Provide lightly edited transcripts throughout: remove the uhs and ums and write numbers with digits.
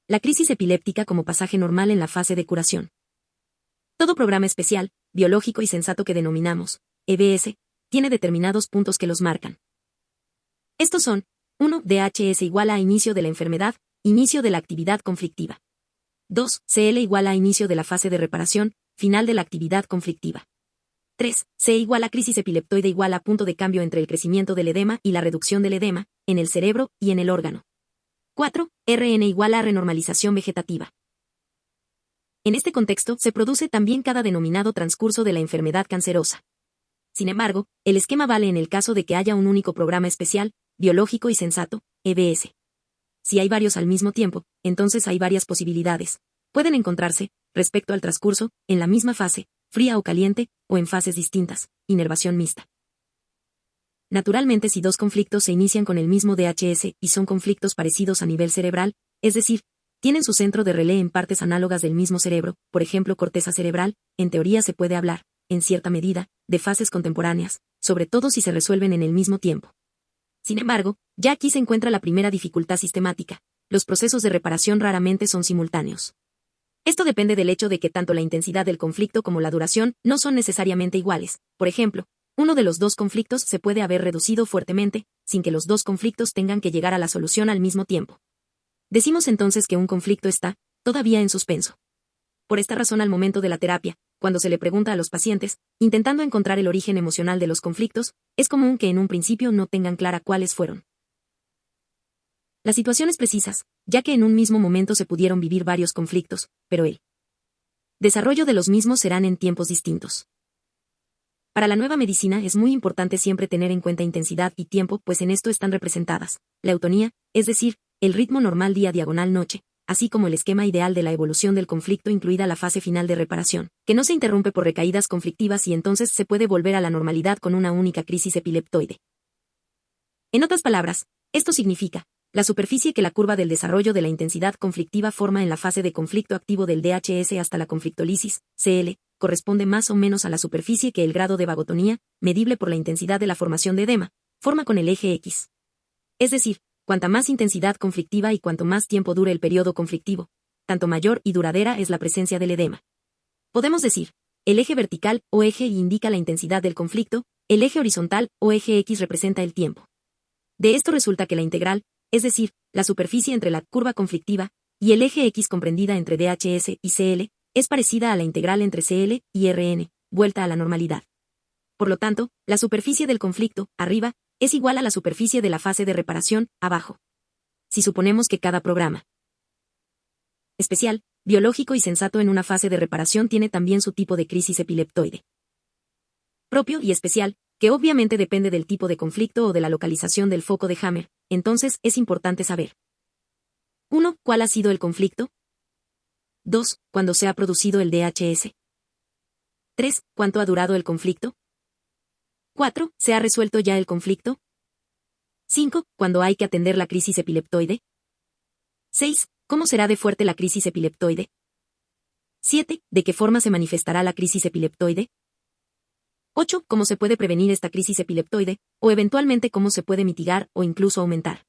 la crisis epiléptica como pasaje normal en la fase de curación. Todo programa especial, biológico y sensato que denominamos EBS, tiene determinados puntos que los marcan. Estos son: 1. DHS igual a inicio de la enfermedad, inicio de la actividad conflictiva. 2. CL igual a inicio de la fase de reparación, final de la actividad conflictiva. 3. C igual a crisis epileptoide igual a punto de cambio entre el crecimiento del edema y la reducción del edema, en el cerebro y en el órgano. 4. RN igual a renormalización vegetativa. En este contexto se produce también cada denominado transcurso de la enfermedad cancerosa. Sin embargo, el esquema vale en el caso de que haya un único programa especial, biológico y sensato, EBS. Si hay varios al mismo tiempo, entonces hay varias posibilidades. Pueden encontrarse, respecto al transcurso, en la misma fase, fría o caliente, o en fases distintas, inervación mixta. Naturalmente, si dos conflictos se inician con el mismo DHS y son conflictos parecidos a nivel cerebral, es decir, tienen su centro de relé en partes análogas del mismo cerebro, por ejemplo corteza cerebral, en teoría se puede hablar, en cierta medida, de fases contemporáneas, sobre todo si se resuelven en el mismo tiempo. Sin embargo, ya aquí se encuentra la primera dificultad sistemática: los procesos de reparación raramente son simultáneos. Esto depende del hecho de que tanto la intensidad del conflicto como la duración no son necesariamente iguales. Por ejemplo, uno de los dos conflictos se puede haber reducido fuertemente, sin que los dos conflictos tengan que llegar a la solución al mismo tiempo. Decimos entonces que un conflicto está, todavía en suspenso. Por esta razón, al momento de la terapia, cuando se le pregunta a los pacientes, intentando encontrar el origen emocional de los conflictos, es común que en un principio no tengan clara cuáles fueron las situaciones precisas, ya que en un mismo momento se pudieron vivir varios conflictos, pero el desarrollo de los mismos serán en tiempos distintos. Para la nueva medicina es muy importante siempre tener en cuenta intensidad y tiempo, pues en esto están representadas la eutonía, es decir, el ritmo normal día-noche, así como el esquema ideal de la evolución del conflicto incluida la fase final de reparación, que no se interrumpe por recaídas conflictivas y entonces se puede volver a la normalidad con una única crisis epileptoide. En otras palabras, esto significa la superficie que la curva del desarrollo de la intensidad conflictiva forma en la fase de conflicto activo del DHS hasta la conflictólisis, CL, corresponde más o menos a la superficie que el grado de vagotonía, medible por la intensidad de la formación de edema, forma con el eje X. Es decir, cuanta más intensidad conflictiva y cuanto más tiempo dure el periodo conflictivo, tanto mayor y duradera es la presencia del edema. Podemos decir, el eje vertical o eje Y indica la intensidad del conflicto, el eje horizontal o eje X representa el tiempo. De esto resulta que la integral, es decir, la superficie entre la curva conflictiva y el eje X comprendida entre DHS y CL, es parecida a la integral entre CL y RN, vuelta a la normalidad. Por lo tanto, la superficie del conflicto, arriba, es igual a la superficie de la fase de reparación, abajo. Si suponemos que cada programa especial, biológico y sensato en una fase de reparación tiene también su tipo de crisis epileptoide propio y especial, que obviamente depende del tipo de conflicto o de la localización del foco de Hammer, entonces es importante saber: 1. ¿Cuál ha sido el conflicto? 2. ¿Cuándo se ha producido el DHS? 3. ¿Cuánto ha durado el conflicto? 4. ¿Se ha resuelto ya el conflicto? 5. ¿Cuándo hay que atender la crisis epileptoide? 6. ¿Cómo será de fuerte la crisis epileptoide? 7. ¿De qué forma se manifestará la crisis epileptoide? 8. ¿Cómo se puede prevenir esta crisis epileptoide, o eventualmente cómo se puede mitigar o incluso aumentar?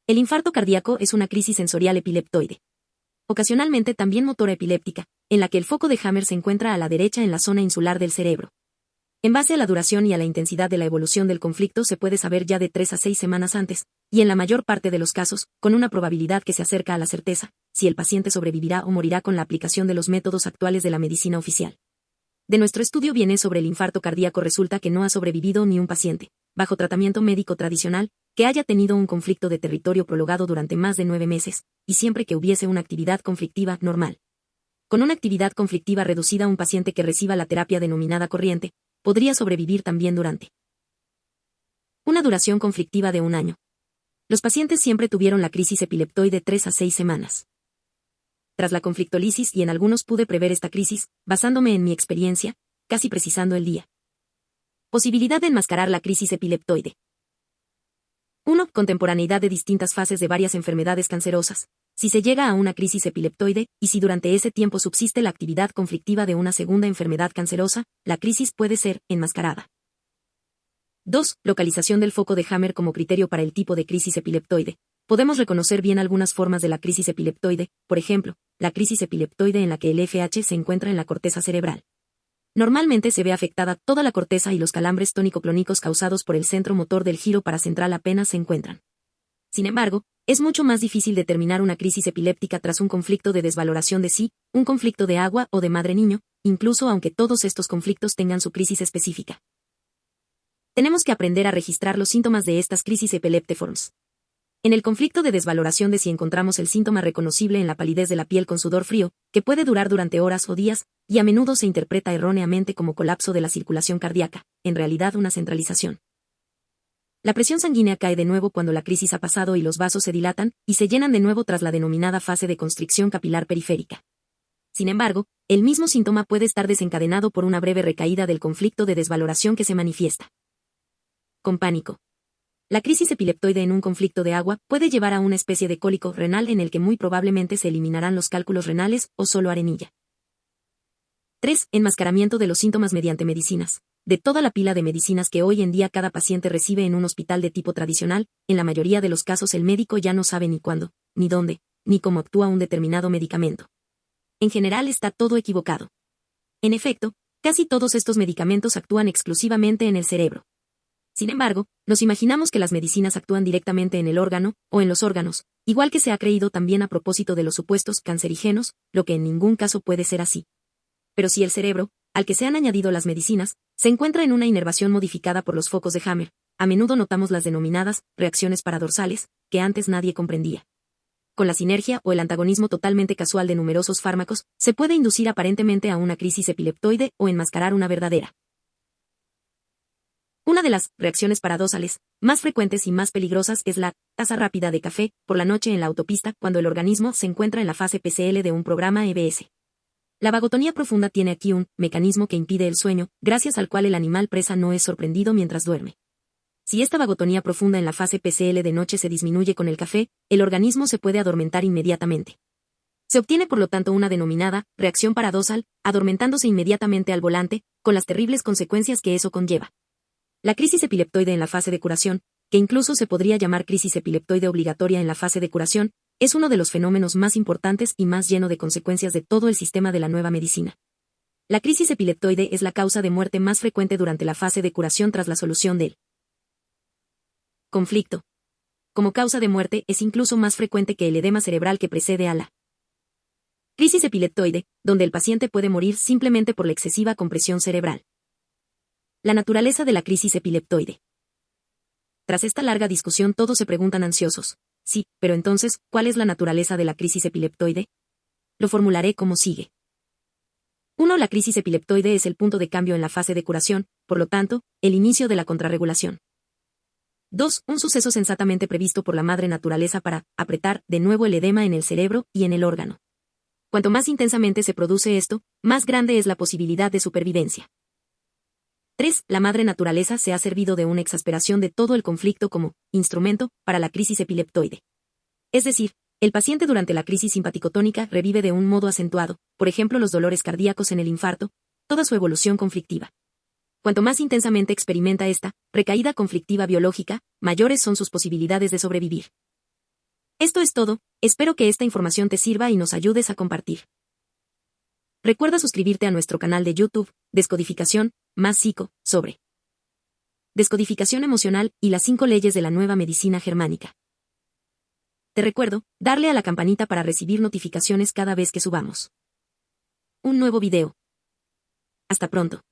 El infarto cardíaco es una crisis sensorial epileptoide. Ocasionalmente también motora epiléptica, en la que el foco de Hammer se encuentra a la derecha en la zona insular del cerebro. En base a la duración y a la intensidad de la evolución del conflicto se puede saber ya de 3 a 6 semanas antes, y en la mayor parte de los casos, con una probabilidad que se acerca a la certeza, si el paciente sobrevivirá o morirá con la aplicación de los métodos actuales de la medicina oficial. De nuestro estudio viene sobre el infarto cardíaco resulta que no ha sobrevivido ni un paciente, bajo tratamiento médico tradicional, que haya tenido un conflicto de territorio prolongado durante más de 9 meses, y siempre que hubiese una actividad conflictiva normal. Con una actividad conflictiva reducida, un paciente que reciba la terapia denominada corriente, podría sobrevivir también durante una duración conflictiva de 1 año. Los pacientes siempre tuvieron la crisis epileptoide 3 a 6 semanas. Tras la conflictólisis, y en algunos pude prever esta crisis, basándome en mi experiencia, casi precisando el día. Posibilidad de enmascarar la crisis epileptoide. 1. Contemporaneidad de distintas fases de varias enfermedades cancerosas. Si se llega a una crisis epileptoide, y si durante ese tiempo subsiste la actividad conflictiva de una segunda enfermedad cancerosa, la crisis puede ser enmascarada. 2. Localización del foco de Hammer como criterio para el tipo de crisis epileptoide. podemos reconocer bien algunas formas de la crisis epileptoide, por ejemplo, la crisis epileptoide en la que el FH se encuentra en la corteza cerebral. Normalmente se ve afectada toda la corteza y los calambres tónico-clónicos causados por el centro motor del giro paracentral apenas se encuentran. Sin embargo, es mucho más difícil determinar una crisis epiléptica tras un conflicto de desvaloración de sí, un conflicto de agua o de madre-niño, incluso aunque todos estos conflictos tengan su crisis específica. Tenemos que aprender a registrar los síntomas de estas crisis epileptiformes. En el conflicto de desvaloración de sí encontramos el síntoma reconocible en la palidez de la piel con sudor frío, que puede durar durante horas o días, y a menudo se interpreta erróneamente como colapso de la circulación cardíaca, en realidad una centralización. La presión sanguínea cae de nuevo cuando la crisis ha pasado y los vasos se dilatan y se llenan de nuevo tras la denominada fase de constricción capilar periférica. Sin embargo, el mismo síntoma puede estar desencadenado por una breve recaída del conflicto de desvaloración que se manifiesta con pánico. La crisis epileptoide en un conflicto de agua puede llevar a una especie de cólico renal en el que muy probablemente se eliminarán los cálculos renales o solo arenilla. 3. Enmascaramiento de los síntomas mediante medicinas. De toda la pila de medicinas que hoy en día cada paciente recibe en un hospital de tipo tradicional, en la mayoría de los casos el médico ya no sabe ni cuándo, ni dónde, ni cómo actúa un determinado medicamento. En general está todo equivocado. En efecto, casi todos estos medicamentos actúan exclusivamente en el cerebro. Sin embargo, nos imaginamos que las medicinas actúan directamente en el órgano, o en los órganos, igual que se ha creído también a propósito de los supuestos cancerígenos, lo que en ningún caso puede ser así. Pero si el cerebro, al que se han añadido las medicinas, se encuentra en una inervación modificada por los focos de Hammer, a menudo notamos las denominadas reacciones paradorsales, que antes nadie comprendía. Con la sinergia o el antagonismo totalmente casual de numerosos fármacos, se puede inducir aparentemente a una crisis epileptoide o enmascarar una verdadera. Una de las reacciones paradoxales más frecuentes y más peligrosas es la taza rápida de café por la noche en la autopista cuando el organismo se encuentra en la fase PCL de un programa EBS. La vagotonía profunda tiene aquí un mecanismo que impide el sueño, gracias al cual el animal presa no es sorprendido mientras duerme. Si esta vagotonía profunda en la fase PCL de noche se disminuye con el café, el organismo se puede adormentar inmediatamente. Se obtiene por lo tanto una denominada reacción paradoxal, adormentándose inmediatamente al volante, con las terribles consecuencias que eso conlleva. La crisis epileptoide en la fase de curación, que incluso se podría llamar crisis epileptoide obligatoria en la fase de curación, es uno de los fenómenos más importantes y más lleno de consecuencias de todo el sistema de la nueva medicina. La crisis epileptoide es la causa de muerte más frecuente durante la fase de curación tras la solución del conflicto. Como causa de muerte es incluso más frecuente que el edema cerebral que precede a la crisis epileptoide, donde el paciente puede morir simplemente por la excesiva compresión cerebral. La naturaleza de la crisis epileptoide. Tras esta larga discusión todos se preguntan ansiosos. Sí, pero entonces, ¿cuál es la naturaleza de la crisis epileptoide? Lo formularé como sigue. 1. La crisis epileptoide es el punto de cambio en la fase de curación, por lo tanto, el inicio de la contrarregulación. 2. Un suceso sensatamente previsto por la madre naturaleza para apretar de nuevo el edema en el cerebro y en el órgano. Cuanto más intensamente se produce esto, más grande es la posibilidad de supervivencia. 3. La madre naturaleza se ha servido de una exasperación de todo el conflicto como instrumento para la crisis epileptoide. Es decir, el paciente durante la crisis simpaticotónica revive de un modo acentuado, por ejemplo los dolores cardíacos en el infarto, toda su evolución conflictiva. Cuanto más intensamente experimenta esta recaída conflictiva biológica, mayores son sus posibilidades de sobrevivir. Esto es todo, espero que esta información te sirva y nos ayudes a compartir. Recuerda suscribirte a nuestro canal de YouTube, Descodificación, más psico, sobre descodificación emocional y las 5 leyes de la nueva medicina germánica. Te recuerdo, darle a la campanita para recibir notificaciones cada vez que subamos un nuevo video. Hasta pronto.